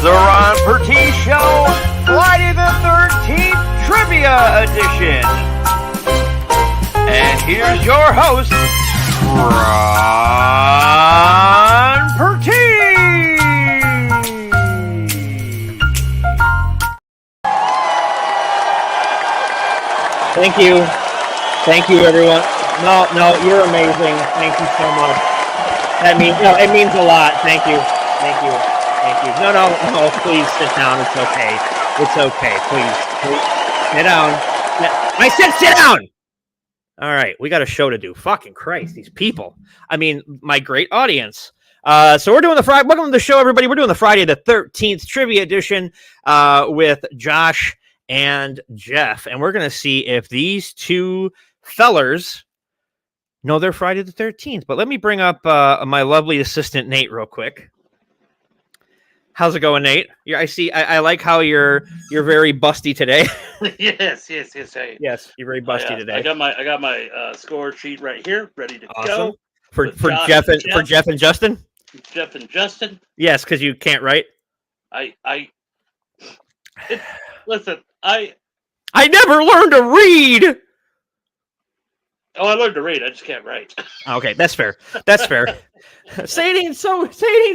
the Ron Pertee Show, Friday the 13th Trivia Edition. And here's your host, Ron Pertee. Thank you, everyone. No, you're amazing. Thank you so much. It means a lot. Thank you. No, please sit down. It's okay. Please sit down. I said sit down. All right, we got a show to do. Fucking Christ, these people. I mean, my great audience. So we're doing the Friday. Welcome to the show, everybody. We're doing the Friday the 13th Trivia Edition with Josh and Jeff, and we're gonna see if these two fellers know they're Friday the 13th. But let me bring up my lovely assistant Nate real quick. How's it going, Nate? I like how you're very busty today. Yes. Yes, you're very busty today. I got my score sheet right here, ready to awesome. go. For Jeff and Justin. Jeff and Justin. Yes, because you can't write. Listen. I never learned to read. Oh, I learned to read. I just can't write. Okay, that's fair. Say it ain't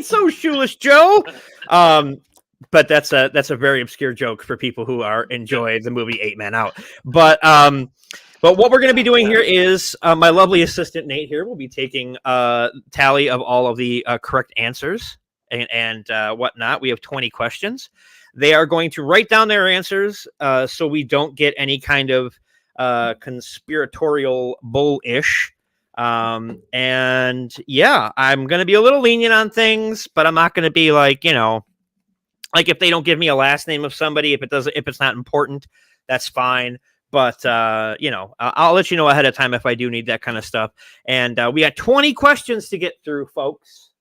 so shoeless, Joe. But that's a very obscure joke for people who enjoy the movie 8 Men Out. But what we're going to be doing here is my lovely assistant Nate here will be taking a tally of all of the correct answers and whatnot. We have 20 questions. They are going to write down their answers so we don't get any kind of conspiratorial bullish. And yeah, I'm going to be a little lenient on things, but I'm not going to be like if they don't give me a last name of somebody, if it's not important, that's fine. But I'll let you know ahead of time if I do need that kind of stuff. And we got 20 questions to get through, folks.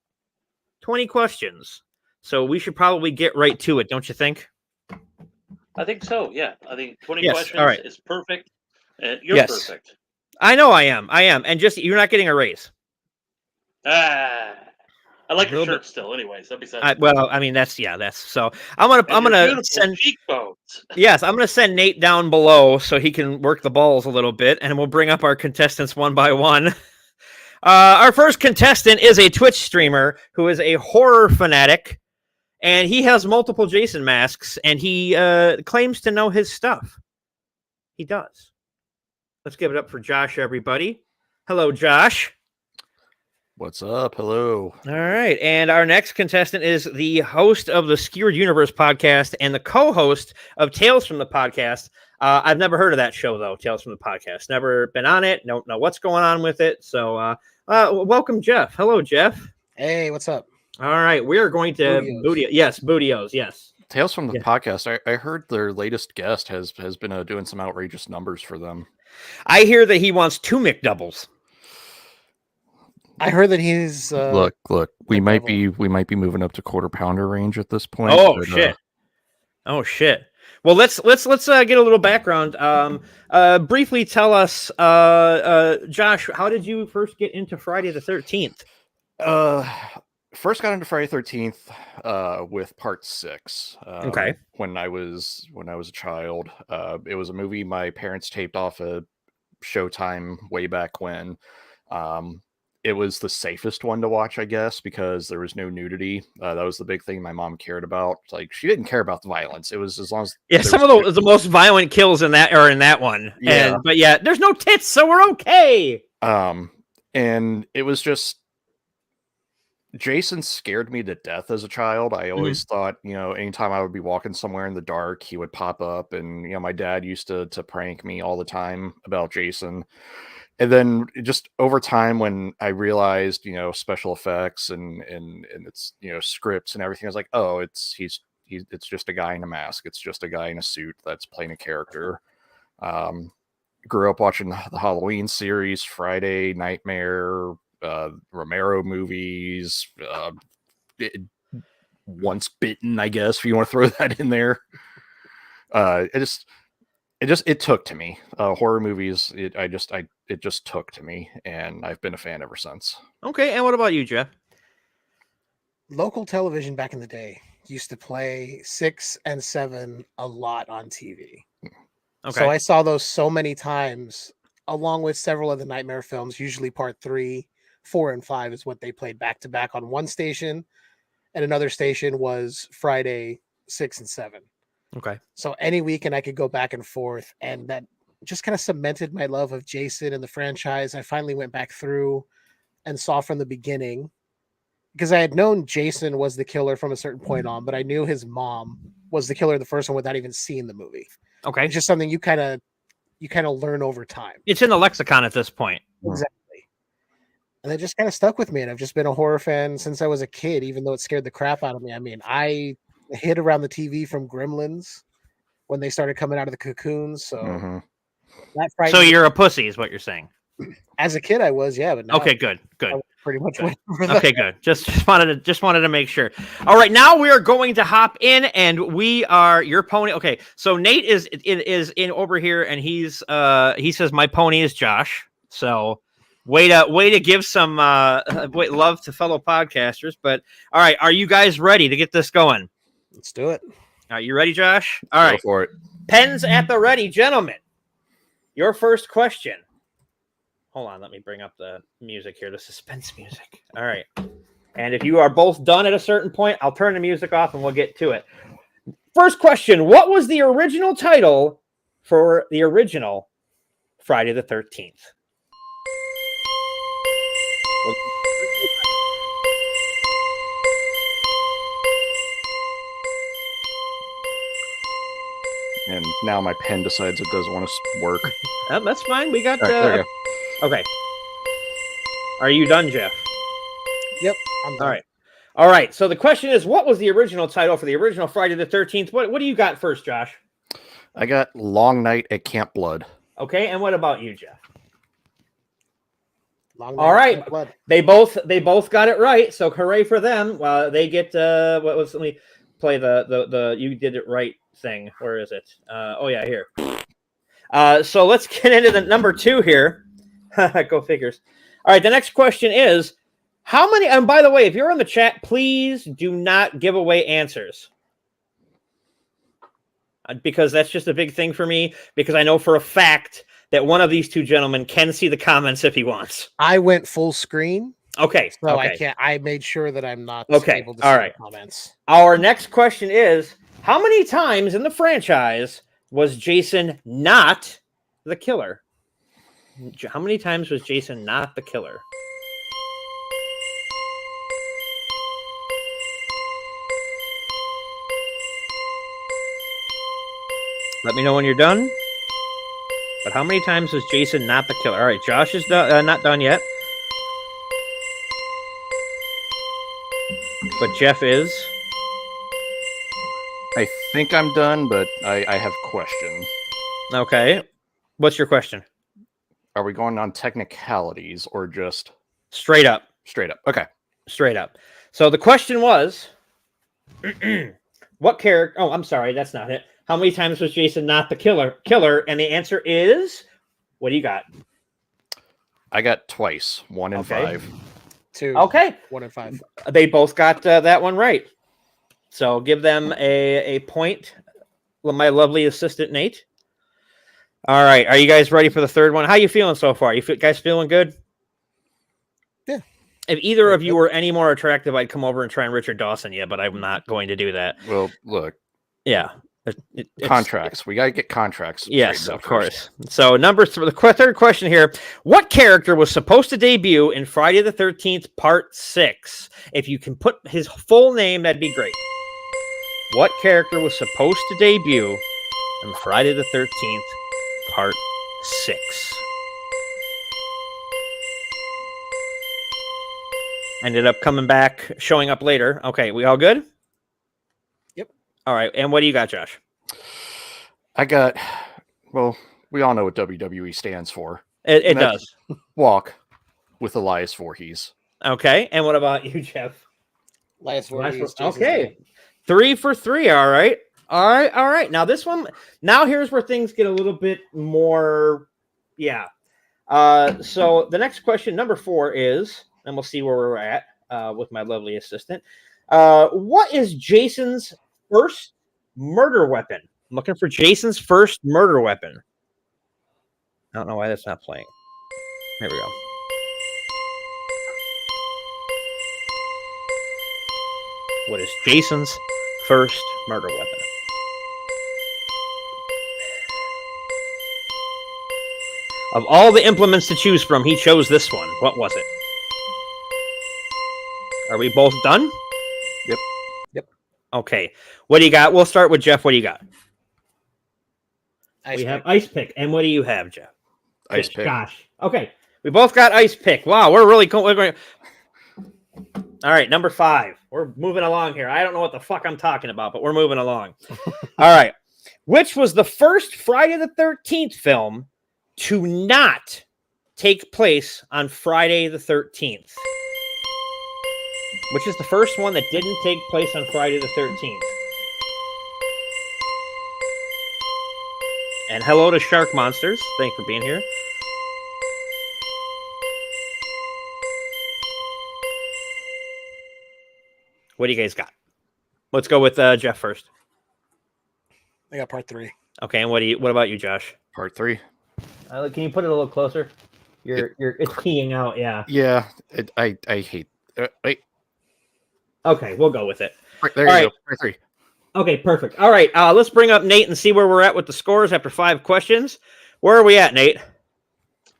20 questions. So we should probably get right to it, don't you think? I think so, yeah. I think 20 questions all right. is perfect. And you're perfect. I know I am. And just you're not getting a raise. I like your shirt still, anyways. That'd be so. That's so. I'm gonna send cheekbones. Yes, I'm gonna send Nate down below so he can work the balls a little bit, and we'll bring up our contestants one by one. Our first contestant is a Twitch streamer who is a horror fanatic, and he has multiple Jason masks, and he claims to know his stuff. He does. Let's give it up for Josh, everybody. Hello, Josh. What's up? Hello. All right. And our next contestant is the host of the Skewered Universe podcast and the co-host of Tales from the Podcast. I've never heard of that show, though, Tales from the Podcast. Never been on it. Don't know what's going on with it. So welcome, Jeff. Hello, Jeff. Hey, what's up? All right. We are going to Bootios. Yes. Tales from the Podcast. I heard their latest guest has been doing some outrageous numbers for them. I hear that he wants 2 McDoubles. I heard that he's look. We might be moving up to quarter pounder range at this point. Oh shit! Well, let's get a little background. Briefly tell us, Josh, how did you first get into Friday the 13th? First got into Friday the 13th with part 6. Okay. When I was a child, it was a movie my parents taped off of Showtime way back when. It was the safest one to watch, I guess, because there was no nudity. That was the big thing my mom cared about. Like, she didn't care about the violence. It was as long as some of the most violent kills in that one. Yeah. But there's no tits, so we're okay. And it was just Jason scared me to death as a child. I always thought, anytime I would be walking somewhere in the dark, he would pop up. And, my dad used to prank me all the time about Jason. And then just over time, when I realized, special effects and it's, scripts and everything, I was like, oh, it's just a guy in a mask. It's just a guy in a suit that's playing a character. Grew up watching the Halloween series, Friday, Nightmare, Romero movies, Once Bitten, I guess, if you want to throw that in there. It took to me. Horror movies, it just took to me, and I've been a fan ever since. Okay, and what about you, Jeff? Local television back in the day. used to play 6 and 7 a lot on TV. Okay. So I saw those so many times, along with several of the Nightmare films. Usually part 3, 4, and 5 is what they played back to back on one station, and another station was Friday 6 and 7. Okay. So any weekend I could go back and forth, and that just kind of cemented my love of Jason and the franchise. I finally went back through and saw from the beginning, because I had known Jason was the killer from a certain point on, but I knew his mom was the killer the first one without even seeing the movie. Okay. It's just something you kind of learn over time. It's in the lexicon at this point. Exactly. And it just kind of stuck with me, and I've just been a horror fan since I was a kid, even though it scared the crap out of me. I mean, I hid around the TV from Gremlins when they started coming out of the cocoons. So that So frightened me. you're a pussy, is what you're saying. As a kid, I was, yeah, but now Okay, good. I pretty much Good. went for that. Okay, good. Just wanted to make sure. All right, now we are going to hop in, and we are your pony. Okay, so Nate is in over here, and he says my pony is Josh. So way to give some love to fellow podcasters. But all right, are you guys ready to get this going? Let's do it. Are you ready, Josh? All right, Go for it. pens at the ready, gentlemen. Your first question. Hold on, let me bring up the music here, the suspense music. All right. And if you are both done at a certain point, I'll turn the music off and we'll get to it. First question, what was the original title for the original Friday the 13th? And now my pen decides it doesn't want to work. That's fine. We got... All right, there we go. Okay. Are you done, Jeff? Yep. I'm done. All right. All right. So the question is, what was the original title for the original Friday the 13th? What do you got first, Josh? I got Long Night at Camp Blood. Okay. And what about you, Jeff? Long All Night, right. Camp Blood. They both got it right. So hooray for them. They get let me play the you did it right thing. Where is it? Oh yeah, here. So let's get into the number 2 here. Go figures. All right, the next question is, how many, and by the way, if you're in the chat, please do not give away answers. Because that's just a big thing for me, because I know for a fact that one of these two gentlemen can see the comments if he wants. I went full screen, Okay. so okay. I can't. I made sure that I'm not Okay, able to all see right. the comments. Our next question is, how many times in the franchise was Jason not the killer? How many times was Jason not the killer? Let me know when you're done. But how many times was Jason not the killer? All right, Josh is not done yet. But Jeff is. I think I'm done, but I have a question. Okay. What's your question? Are we going on technicalities or just Straight up. straight up? Okay. Straight up. So the question was, what character? Oh, I'm sorry, that's not it. How many times was Jason not the killer? And the answer is, what do you got? I got twice, 1 and Okay. 5. 2. Okay, 1 and 5. they both got that one right. So give them a point. My lovely assistant Nate. All right, are you guys ready for the third one? How you feeling so far? You guys feeling good? Yeah. If either of you were any more attractive, I'd come over and try and Richard Dawson you, but I'm not going to do that. Well, look, Yeah. It's, contracts. We got to get contracts. Yes, straightened of out course. So number 3, the third question here. What character was supposed to debut in Friday the 13th, Part 6? If you can put his full name, that'd be great. What character was supposed to debut in Friday the 13th, Part 6? Ended up coming back, showing up later. Okay, we all good? Yep. All right, and what do you got, Josh? I got, well, we all know what WWE stands for. It And that's does. Walk with Elias Voorhees. Okay, and what about you, Jeff? Last word. Okay. 3 for 3. All right. All right. Now this one. Now here's where things get a little bit more. Yeah. So the next question, number 4, is, and we'll see where we're at with my lovely assistant. What is Jason's first murder weapon? I'm looking for Jason's first murder weapon. I don't know why that's not playing. There we go. What is Jason's first murder weapon? Of all the implements to choose from, he chose this one. What was it? Are we both done? Yep. Okay. What do you got? We'll start with Jeff. What do you got? Ice We pick. have ice pick. And what do you have, Jeff? Ice pick. Gosh. Okay. We both got ice pick. Wow, we're really cool. We're going... All right, number 5. We're moving along here. I don't know what the fuck I'm talking about, but we're moving along. All right. Which was the first Friday the 13th film to not take place on Friday the 13th? Which is the first one that didn't take place on Friday the 13th? And hello to Shark Monsters. Thank you for being here. What do you guys got? Let's go with Jeff first. I got part 3. Okay, and what about you, Josh? Part 3. Can you put it a little closer? It's keying out, yeah. Yeah, I hate. Wait, Okay, we'll go with it. there All you right. go. Part 3. Okay, perfect. All right, let's bring up Nate and see where we're at with the scores after 5 questions. Where are we at, Nate?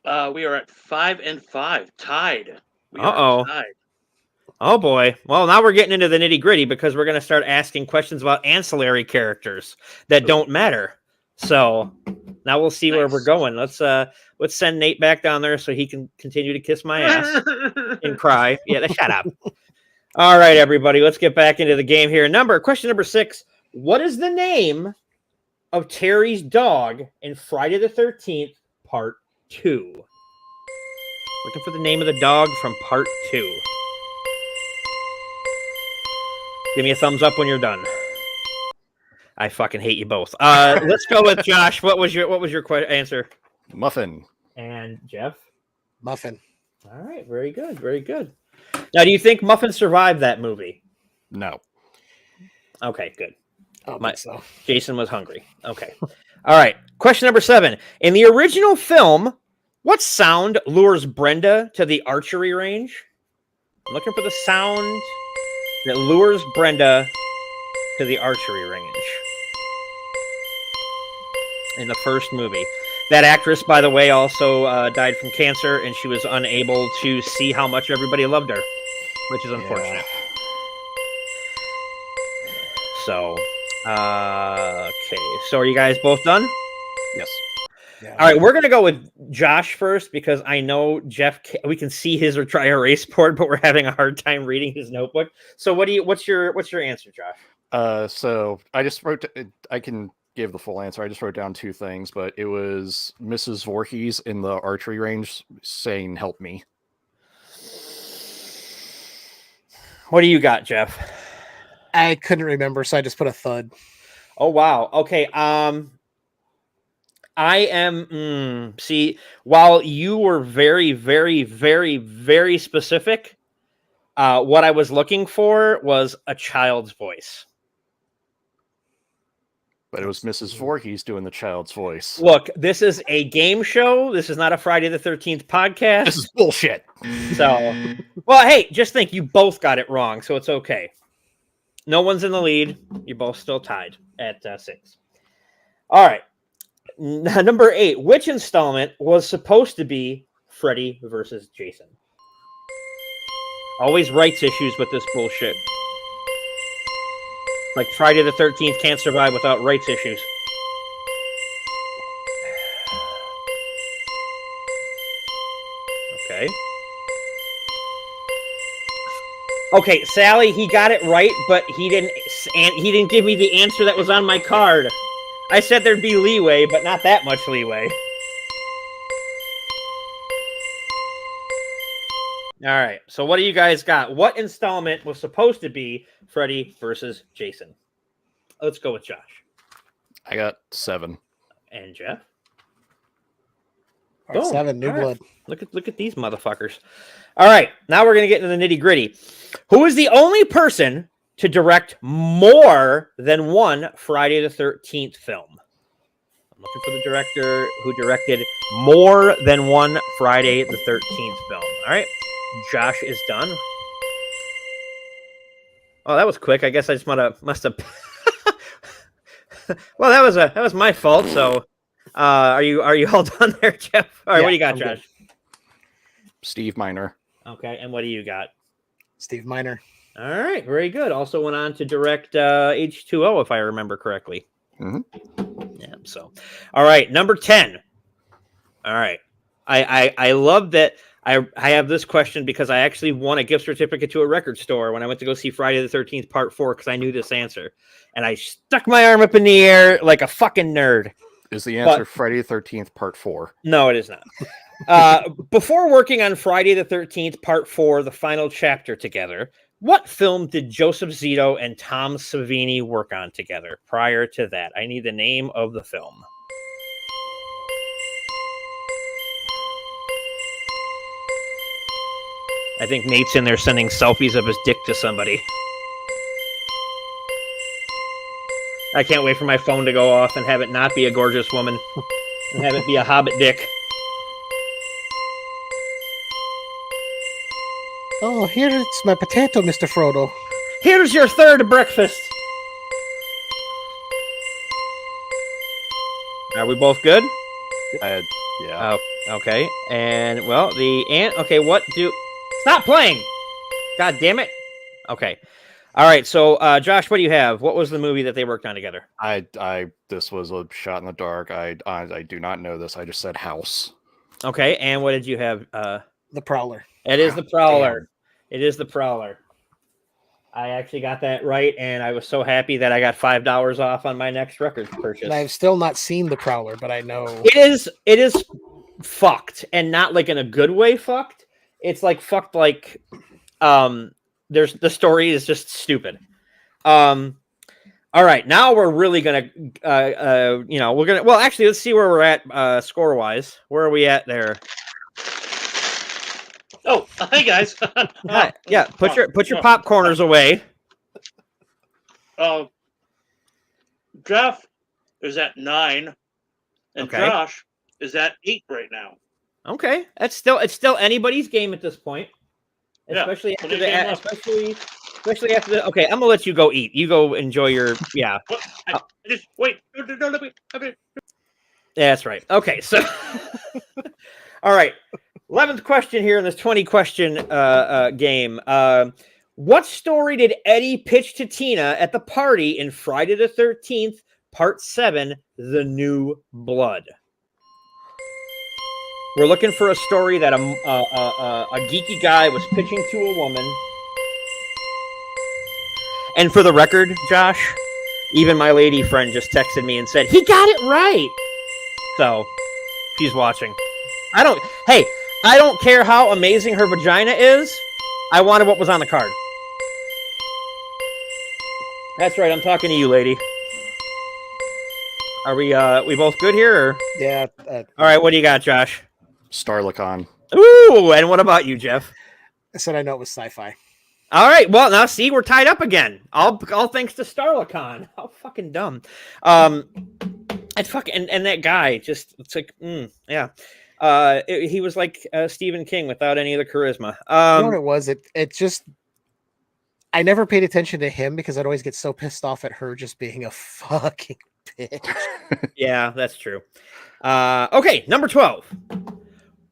We are at 5-5, tied. We are Uh-oh. tied. Oh boy. Well, now we're getting into the nitty-gritty because we're going to start asking questions about ancillary characters that don't matter. So now we'll see where we're going. Let's send Nate back down there so he can continue to kiss my ass and cry. Yeah, shut up. All right, everybody, let's get back into the game here. Question number 6. What is the name of Terry's dog in Friday the 13th, Part 2? Looking for the name of the dog from Part 2. Give me a thumbs up when you're done. I fucking hate you both. Let's go with Josh. What was your answer? Muffin. And Jeff? Muffin. All right, very good, very good. Now, do you think Muffin survived that movie? No. Okay, good. I don't My- think so. Jason was hungry. Okay. All right. Question number 7. In the original film, what sound lures Brenda to the archery range? I'm looking for the sound that lures Brenda to the archery range in the first movie. That actress, by the way, also died from cancer, and she was unable to see how much everybody loved her, which is unfortunate. Yeah. So, okay. So are you guys both done? Yes. Yeah. All right, we're gonna go with Josh first because I know Jeff. We can see his dry erase board, but we're having a hard time reading his notebook. So, what's your answer, Josh? So I just wrote. I can give the full answer. I just wrote down 2 things, but it was Mrs. Voorhees in the archery range saying, "Help me." What do you got, Jeff? I couldn't remember, so I just put a thud. Oh wow. Okay. I am. See, while you were very, very, very, very specific, what I was looking for was a child's voice. But it was Mrs. Voorhees doing the child's voice. Look, this is a game show. This is not a Friday the 13th podcast. This is bullshit. So, well, hey, just think you both got it wrong, so it's okay. No one's in the lead. You're both still tied at 6. All right. Number 8. Which installment was supposed to be Freddy versus Jason? Always rights issues with this bullshit. Like Friday the 13th can't survive without rights issues. Okay. Okay, Sally, he got it right, but he didn't give me the answer that was on my card. I said there'd be leeway, but not that much leeway. All right, so what do you guys got? What installment was supposed to be Freddy versus Jason? Let's go with Josh. I got 7. And Jeff? Part Boom. 7, New All right. Blood. Look at these motherfuckers. All right, now we're going to get into the nitty-gritty. Who is the only person to direct more than one Friday the 13th film? I'm looking for the director who directed more than one Friday the 13th film. All right. Josh is done. Oh, that was quick. I guess I just must have. Well, that was my fault. So, are you all done there, Jeff? All right, what do you got, Josh? Good. Steve Miner. Okay, and what do you got? Steve Miner. All right, very good. Also went on to direct H2O, if I remember correctly. Mm-hmm. Yeah. So, all right, number 10. All right, I love that. I have this question because I actually won a gift certificate to a record store when I went to go see Friday the 13th Part 4 because I knew this answer. And I stuck my arm up in the air like a fucking nerd. Is the answer Friday the 13th Part 4? No, it is not. Before working on Friday the 13th Part 4, the final chapter together, what film did Joseph Zito and Tom Savini work on together prior to that? I need the name of the film. I think Nate's in there sending selfies of his dick to somebody. I can't wait for my phone to go off and have it not be a gorgeous woman and have it be a hobbit dick. Oh, here's my potato, Mr. Frodo. Here's your third breakfast. Are we both good? Yeah. Oh, okay. And, well, okay, what do... Stop playing! God damn it. Okay. All right, so, Josh, what do you have? What was the movie that they worked on together? This was a shot in the dark. I do not know this. I just said House. Okay, and what did you have? The Prowler. It is The Prowler. Damn. It is The Prowler. I actually got that right, and I was so happy that I got $5 off on my next record purchase. And I've still not seen The Prowler, but I know it is fucked, and not like in a good way fucked. It's like fucked like there's the story is just stupid. All right, now we're really gonna actually let's see where we're at score wise. Where are we at there? Oh, hey guys. Yeah, put your popcorners away. Jeff is at 9, and Okay. Josh is at 8 right now. Okay, it's still anybody's game at this point, especially Yeah, after especially after the. Okay, I'm gonna let you go eat. You go enjoy your What? I just wait. No, let me. Yeah, that's right. Okay, so all right, 11th question here in this 20 question game. What story did Eddie pitch to Tina at the party in Friday the 13th, Part 7, The New Blood? We're looking for a story that a geeky guy was pitching to a woman. And for the record, Josh, even my lady friend just texted me and said, he got it right. So, she's watching. I don't care how amazing her vagina is. I wanted what was on the card. That's right, I'm talking to you, lady. Are we both good here? Or? Yeah. All right, what do you got, Josh? Starlicon. Ooh, and what about you, Jeff? I said I know it was sci-fi. All right, well, now see, we're tied up again. All thanks to Starlicon. How fucking dumb. It's fucking and that guy just it's like yeah. He was like Stephen King without any of the charisma. You know what it was? It just I never paid attention to him because I'd always get so pissed off at her just being a fucking bitch. Yeah, that's true. Okay, number 12.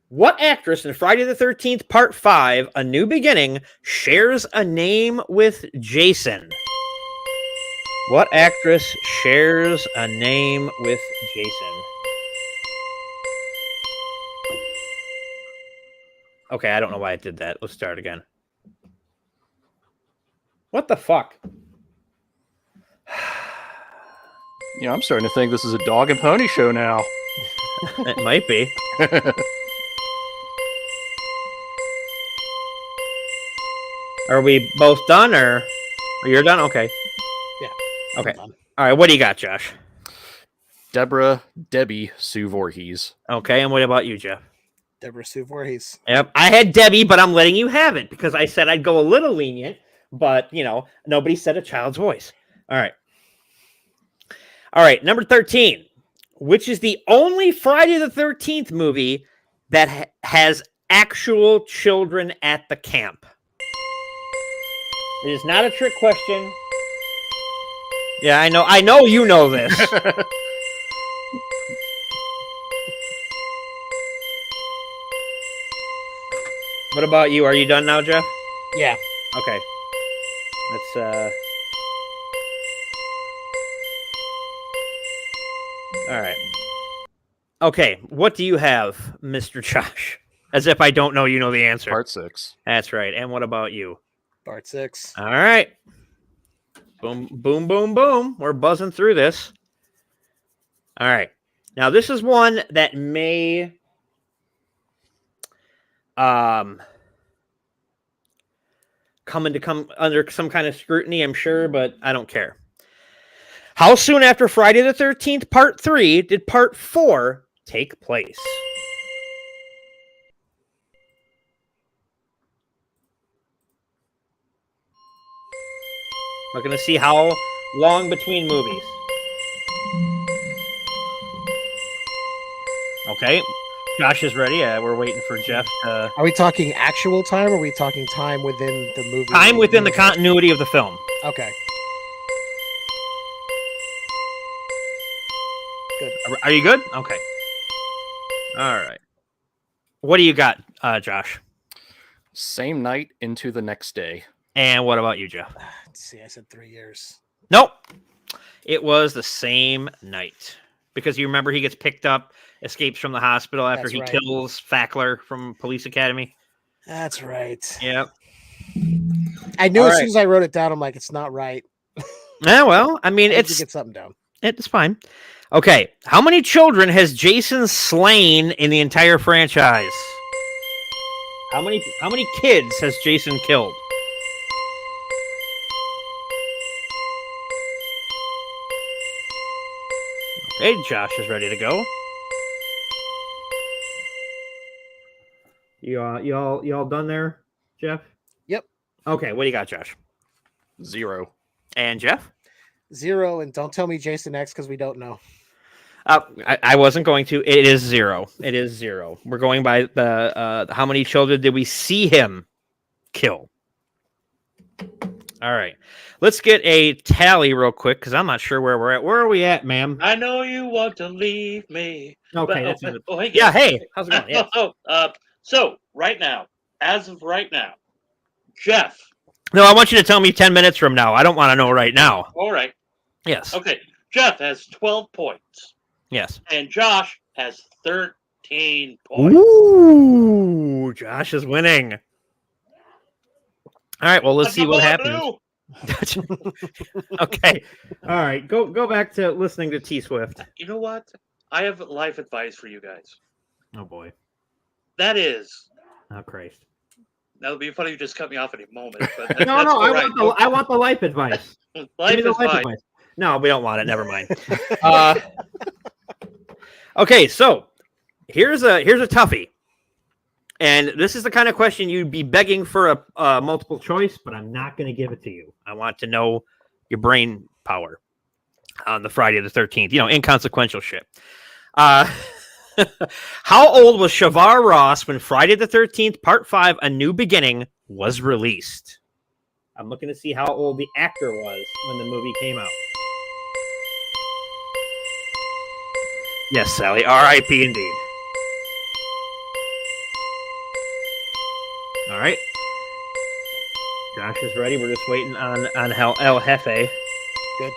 What actress in Friday the 13th, Part 5, A New Beginning, shares a name with Jason? What actress shares a name with Jason? Okay, I don't know why I did that. Let's start again. What the fuck? Yeah, I'm starting to think this is a dog and pony show now. It might be. Are we both done, or you're done? Okay. Yeah. Okay. All right. What do you got, Josh? Debbie Sue Voorhees. Okay. And what about you, Jeff? Deborah Sue Voorhees. Yep. I had Debbie, but I'm letting you have it because I said I'd go a little lenient but nobody said a child's voice. All right. Number 13, which is the only Friday the 13th movie that has actual children at the camp. It is not a trick question. Yeah, I know you know this. What about you? Are you done now, Jeff? Yeah. Okay. Let's All right. Okay, what do you have, Mr. Josh? As if I don't know you know the answer. Part 6. That's right. And what about you? Part 6. All right. Boom, boom, boom, boom. We're buzzing through this. All right. Now, this is one that may come under some kind of scrutiny, I'm sure, but I don't care. How soon after Friday the 13th, Part 3, did Part 4 take place? Looking to see how long between movies. Okay, Josh is ready. We're waiting for Jeff to... Are we talking actual time, or are we talking time within the movie? Time within the continuity of the film. Okay. Good. Are you good? Okay. All right. What do you got, Josh? Same night into the next day. And what about you, Jeff? Let's see, I said 3 years. Nope. It was the same night. Because you remember he gets picked up, escapes from the hospital after That's he right. kills Fackler from Police Academy. That's right. Yep. I knew All as right. soon as I wrote it down, I'm like, it's not right. Yeah, well, I mean, I need to it's get something down. fine. Okay. How many children has Jason slain in the entire franchise? How many kids has Jason killed? Okay, Josh is ready to go. You all done there, Jeff? Yep. Okay, what do you got, Josh? 0. And Jeff? 0, and don't tell me Jason X because we don't know. I wasn't going to. It is 0. It is 0. We're going by the how many children did we see him kill? All right. Let's get a tally real quick because I'm not sure where we're at. Where are we at, ma'am? I know you want to leave me. Okay. But- That's hey, yeah, guys. hey. How's it going? Yeah. So right now, as of right now, Jeff. No, I want you to tell me 10 minutes from now. I don't want to know right now. All right. Yes. Okay. Jeff has 12 points, Yes. and Josh has 13 points. Ooh, Josh is winning. All right, well, let's see what happens. Okay. All right, go back to listening to T Swift. You know what? I have life advice for you guys. Oh boy. That is, Oh Christ. that would be funny if you just cut me off any moment. But No, that's I all right. want the life advice. Life Give me the is life fine. advice. No, we don't want it. Never mind. Okay, so here's a toughie, and this is the kind of question you'd be begging for a multiple choice, but I'm not going to give it to you. I want to know your brain power on the Friday the 13th. Inconsequential shit. How old was Shavar Ross when Friday the 13th, Part 5, A New Beginning was released? I'm looking to see how old the actor was when the movie came out. Yes, Sally. R.I.P. indeed. All right. Josh is ready. We're just waiting on El Jefe. Good.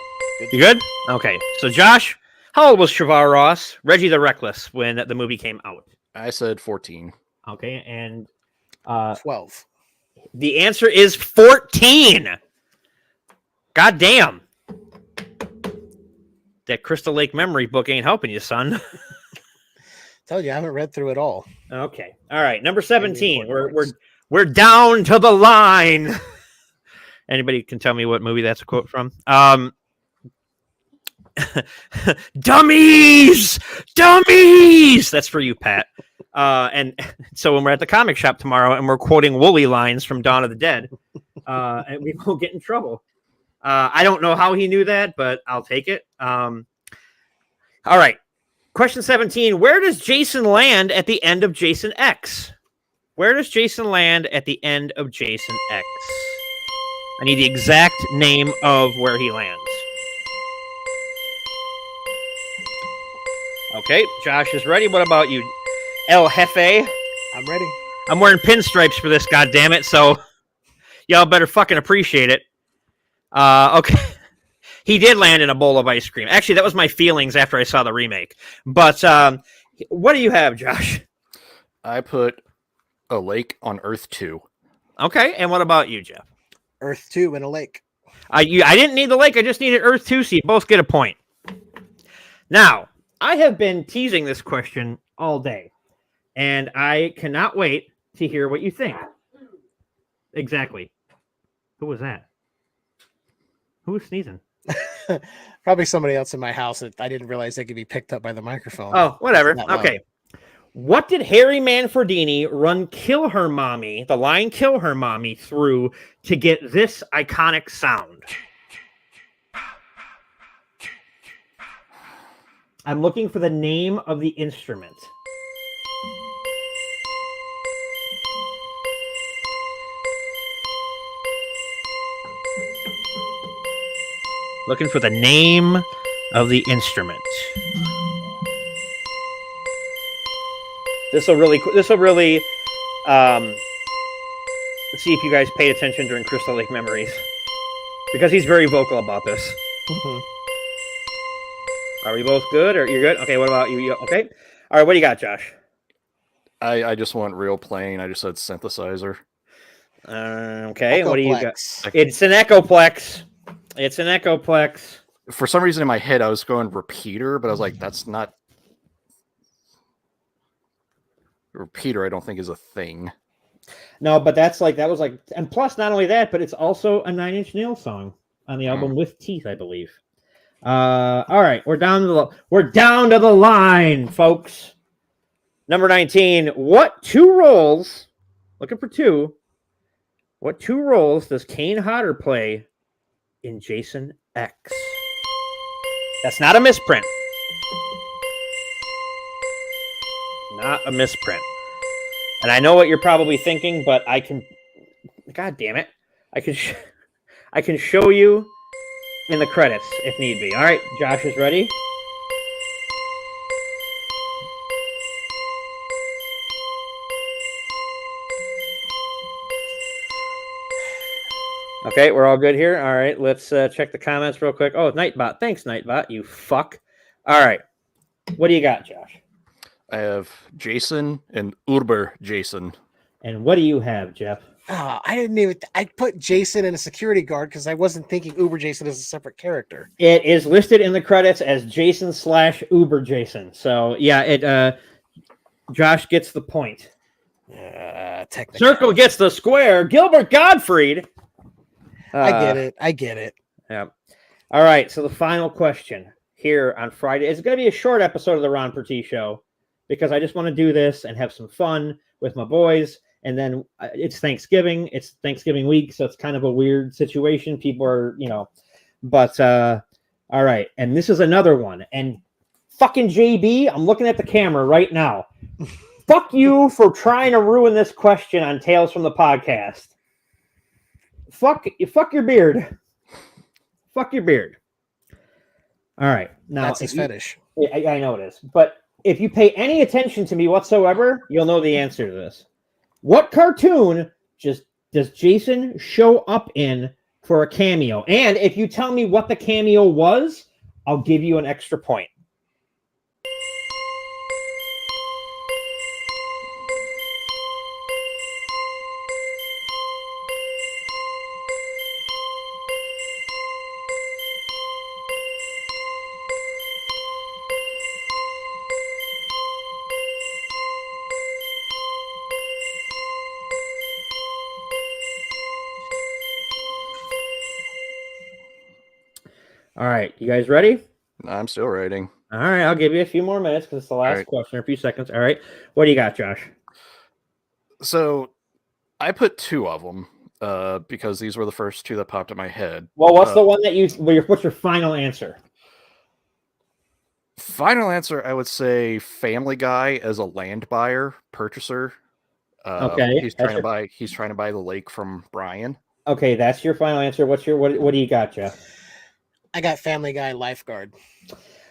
You good? Okay. So, Josh, how old was Shavar Ross, Reggie the Reckless, when the movie came out? I said 14. Okay, and 12. the answer is 14. God damn. That Crystal Lake memory book ain't helping you, son. Tell you, I haven't read through it all. Okay. All right. Number 17. important parts. We're down to the line. Anybody can tell me what movie that's a quote from? Dummies! Dummies! That's for you, Pat. And so when we're at the comic shop tomorrow and we're quoting Wooly lines from Dawn of the Dead, and we won't get in trouble. I don't know how he knew that, but I'll take it. All right. Question 17. Where does Jason land at the end of Jason X? Where does Jason land at the end of Jason X? I need the exact name of where he lands. Okay, Josh is ready. What about you, El Jefe? I'm ready. I'm wearing pinstripes for this, goddammit, so y'all better fucking appreciate it. Okay. He did land in a bowl of ice cream. Actually, that was my feelings after I saw the remake. But what do you have, Josh? I put a lake on Earth 2. Okay, and what about you, Jeff? Earth 2 in a lake. I didn't need the lake. I just needed Earth 2, so you both get a point. Now, I have been teasing this question all day, and I cannot wait to hear what you think. Exactly. Who was that? Who was sneezing? Probably somebody else in my house that I didn't realize they could be picked up by the microphone. Oh, whatever. Not loud. Okay. What did Harry Manfredini run Kill Her Mommy, the line Kill Her Mommy, through to get this iconic sound? I'm looking for the name of the instrument. Looking for the name of the instrument. This will really see if you guys paid attention during Crystal Lake Memories, because he's very vocal about this. Mhm. Are we both good, or you're good? Okay, what about you? Okay. All right, what do you got, Josh? I just went real plain. I just said synthesizer. Okay, what do you got? Echoplex. It's an Echoplex. It's an Echoplex. For some reason in my head, I was going repeater, but I was like, that's not... Repeater, I don't think is a thing. No, but that was like, and plus not only that, but it's also a Nine Inch Nails song on the album With Teeth, I believe. All right, we're down to the line, folks. Number 19. What two roles does Kane Hodder play in Jason X? That's not a misprint. Not a misprint. And I know what you're probably thinking, but I can... God damn it. I can show you in the credits if need be. All right, Josh is ready. Okay, we're all good here. All right, let's check the comments real quick. Oh, Nightbot. Thanks, Nightbot, you fuck. All right. What do you got, Josh? I have Jason and Uber Jason. And what do you have, Jeff? Oh, I put Jason in a security guard because I wasn't thinking Uber Jason is a separate character. It is listed in the credits as Jason/Uber Jason. So yeah, Josh gets the point. Technically. Circle gets the square. Gilbert Gottfried. I get it. Yeah. All right. So the final question here on Friday is going to be a short episode of the Ron Pertee Show because I just want to do this and have some fun with my boys. And then it's Thanksgiving. It's Thanksgiving week, so it's kind of a weird situation. People are, but all right. And this is another one. And fucking JB, I'm looking at the camera right now. Fuck you for trying to ruin this question on Tales from the Podcast. Fuck your beard. Fuck your beard. All right. Now, That's his fetish. I know it is. But if you pay any attention to me whatsoever, you'll know the answer to this. What cartoon does Jason show up in for a cameo? And if you tell me what the cameo was, I'll give you an extra point. All right, you guys ready? I'm still writing. All right, I'll give you a few more minutes because it's the last question, or a few seconds. All right, what do you got, Josh? So I put two of them. because these were the first two that popped in my head. Well, what's the one that what's your final answer? Final answer, I would say Family Guy as a land buyer, purchaser. Okay, He's trying to buy the lake from Brian. Okay, that's your final answer. What do you got, Jeff? I got Family Guy lifeguard.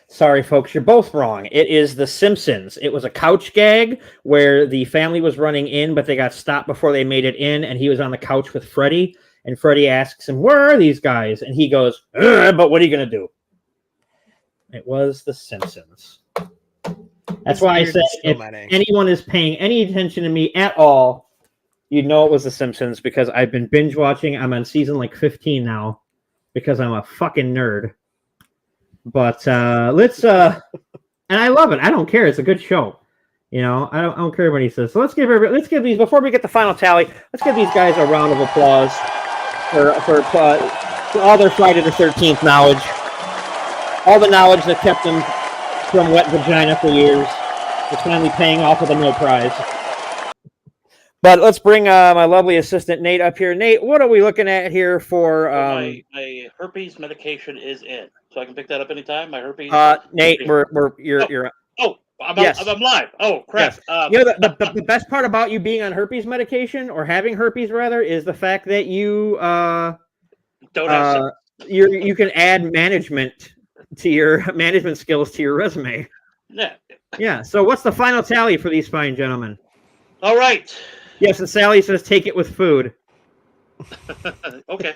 Sorry, folks, you're both wrong. It is The Simpsons. It was a couch gag where the family was running in, but they got stopped before they made it in, and he was on the couch with Freddie, and Freddie asks him, "Where are these guys?" And he goes, "But what are you going to do?" It was The Simpsons. That's why I said if anyone is paying any attention to me at all, you'd know it was The Simpsons, because I've been binge watching. I'm on season like 15 now because I'm a fucking nerd. But let's and I love it. I don't care. It's a good show. You know, I don't care what he says. So let's give these, before we get the final tally, let's give these guys a round of applause for all their Friday the 13th knowledge, all the knowledge that kept them from wet vagina for years. It's finally paying off with a no prize. But let's bring my lovely assistant Nate up here. Nate, what are we looking at here for? My herpes medication is in, so I can pick that up anytime. My herpes. Nate, you're. I'm live. Oh crap! Yes. You know the best part about you being on herpes medication, or having herpes rather, is the fact that you don't have you can add management to your management skills to your resume. Yeah. Yeah. So what's the final tally for these fine gentlemen? All right. Yes, and Sally says take it with food. Okay.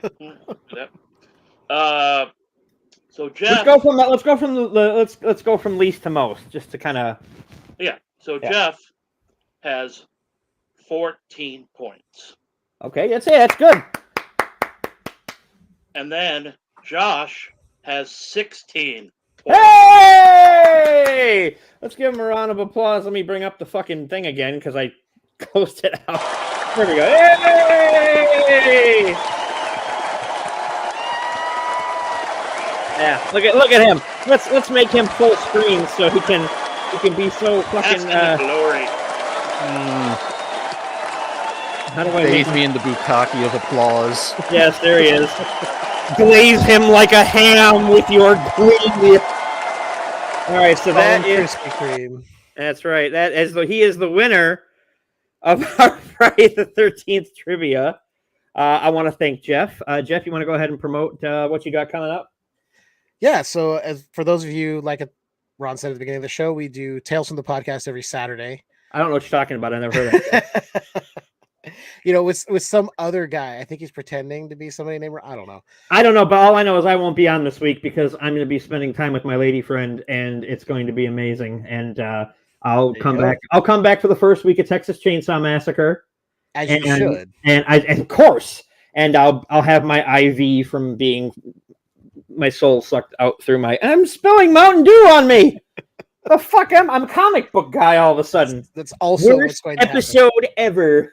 So Jeff. Let's go from least to most, just to kind of. Yeah. So Jeff has 14 points. Okay, that's it. That's good. And then Josh has 16 points. Hey! Let's give him a round of applause. Let me bring up the fucking thing again because I closed it out. There we go. Hey! Yeah, look at him. Let's make him full screen so he can be so fucking glory. How do I bathe me in the bukkake of applause? Yes, there he is. Glaze him like a ham with your glee. All right, so that is Krispy Kreme. That's right. That is he is the winner of our Friday the 13th trivia. I want to thank Jeff. Jeff, you want to go ahead and promote what you got coming up? Yeah, so as for those of you, like Ron said at the beginning of the show, we do Tales from the Podcast every Saturday. I don't know what you're talking about. I never heard of it. You know, with some other guy. I think he's pretending to be somebody named. I don't know. I don't know, but all I know is I won't be on this week because I'm going to be spending time with my lady friend, and it's going to be amazing. And I'll come back. I'll come back for the first week of Texas Chainsaw Massacre, as you should. And of course, and I'll have my IV from being my soul sucked out through my. I'm spilling Mountain Dew on me. The fuck I'm a comic book guy all of a sudden. That's also worst what's going to episode happen. Ever.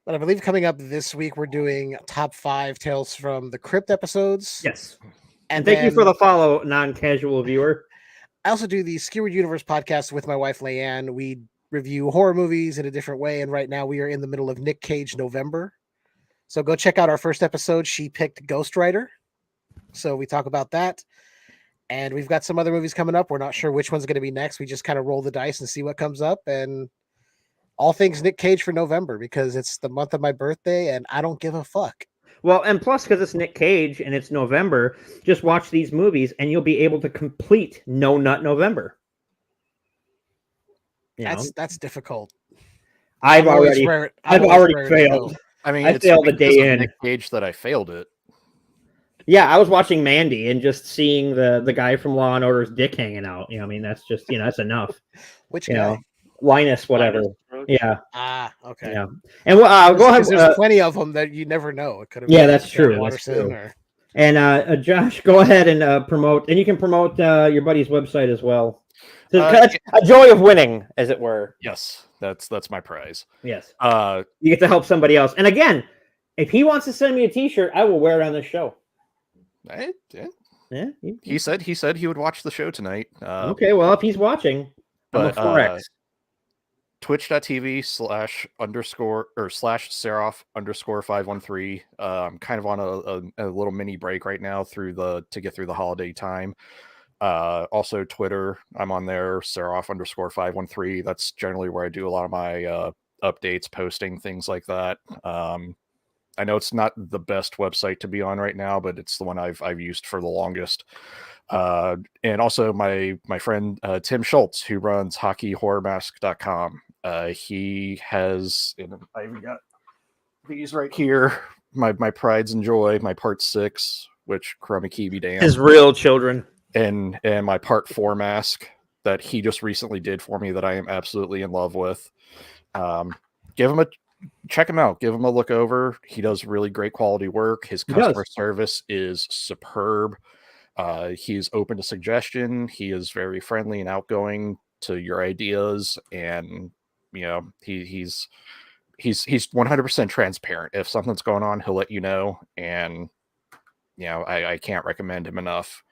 But I believe coming up this week, we're doing top 5 Tales from the Crypt episodes. Yes. And thank you for the follow, non-casual viewer. I also do the Skewered Universe podcast with my wife, Leanne. We review horror movies in a different way. And right now we are in the middle of Nick Cage November. So go check out our first episode. She picked Ghost Rider. So we talk about that. And we've got some other movies coming up. We're not sure which one's going to be next. We just kind of roll the dice and see what comes up. And all things Nick Cage for November because it's the month of my birthday and I don't give a fuck. Well, and plus because it's Nick Cage and it's November, just watch these movies and you'll be able to complete No Nut November. That's difficult. I've already failed. I mean, I failed the day in. Nick Cage that I failed it. Yeah, I was watching Mandy and just seeing the guy from Law and Order's dick hanging out. You know, I mean, that's just that's enough. Which guy? Know, Linus, whatever. Yeah. Okay. Yeah. And go ahead. There's plenty of them that you never know. It could have. Yeah, that's true. That's true. And Josh, go ahead and promote, and you can promote your buddy's website as well. A joy of winning, as it were. Yes, that's my prize. Yes. You get to help somebody else. And again, if he wants to send me a T-shirt, I will wear it on this show. Yeah. He said he would watch the show tonight. Okay, well, if he's watching, I'm a 4X. twitch.tv/Tserrof_513. I'm kind of on a little mini break right now to get through the holiday time. Also Twitter, I'm on there, Tserrof_513. That's generally where I do a lot of my updates, posting, things like that. I know it's not the best website to be on right now, but it's the one I've used for the longest. And also my friend Tim Schultz, who runs hockeyhorrormask.com. He has, and I even got these right here, my prides and joy, my part 6, which chroma key be damned, His real children, and my part 4 mask that he just recently did for me that I am absolutely in love with. Check him out, give him a look over. He does really great quality work. His customer service is superb. He's open to suggestion. He is very friendly and outgoing to your ideas, and he's 100% transparent. If something's going on, he'll let you know, and I can't recommend him enough.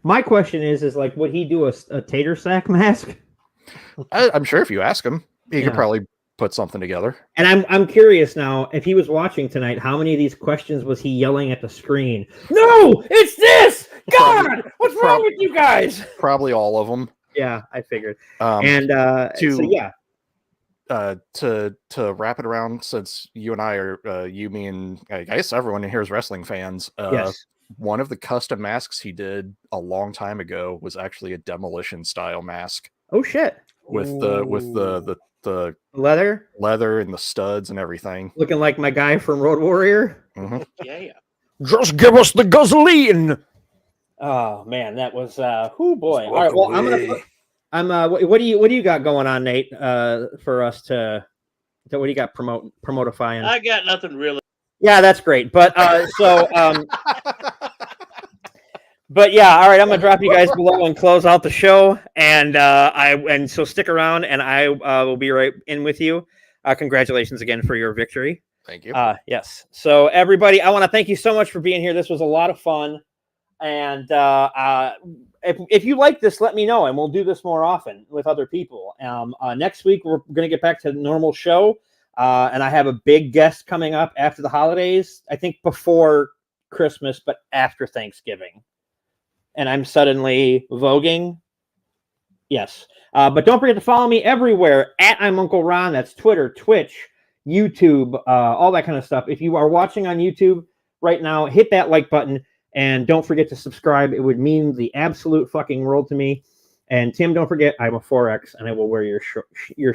My question is like, would he do a tater sack mask? I'm sure if you ask him, he could probably put something together. And I'm curious now, if he was watching tonight, how many of these questions was he yelling at the screen? No, it's this! God, what's wrong with you guys? Probably all of them. Yeah, I figured. To wrap it around, since you and I are, me and I guess everyone in here is wrestling fans. Yes. One of the custom masks he did a long time ago was actually a Demolition style mask. Oh shit! With the leather and the studs and everything, looking like my guy from Road Warrior. Mm-hmm. Yeah. Just give us the gasoline. Oh man, that was boy. All right, well, what do you got going on, Nate? For us to what do you got promotifying? I got nothing really. Yeah, that's great. But but yeah, all right. I'm gonna drop you guys below and close out the show, and so stick around, and I will be right in with you. Congratulations again for your victory. Thank you. Yes. So everybody, I want to thank you so much for being here. This was a lot of fun, and if you like this, let me know, and we'll do this more often with other people. Next week we're gonna get back to the normal show. And I have a big guest coming up after the holidays. I think before Christmas, but after Thanksgiving. And I'm suddenly voguing. Yes. But don't forget to follow me everywhere at I'm Uncle Ron. That's Twitter, Twitch, YouTube, all that kind of stuff. If you are watching on YouTube right now, hit that like button and don't forget to subscribe. It would mean the absolute fucking world to me. And Tim, don't forget, I'm a 4X, and I will wear your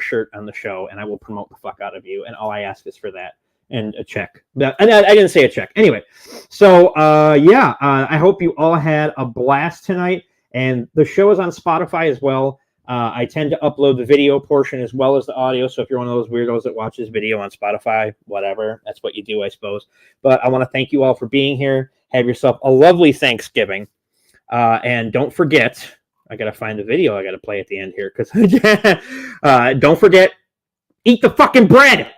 shirt on the show, and I will promote the fuck out of you. And all I ask is for that and a check. I didn't say a check. Anyway, so I hope you all had a blast tonight. And the show is on Spotify as well. I tend to upload the video portion as well as the audio. So if you're one of those weirdos that watches video on Spotify, whatever, that's what you do, I suppose. But I want to thank you all for being here. Have yourself a lovely Thanksgiving. And don't forget... I got to find the video I got to play at the end here because don't forget, eat the fucking bread.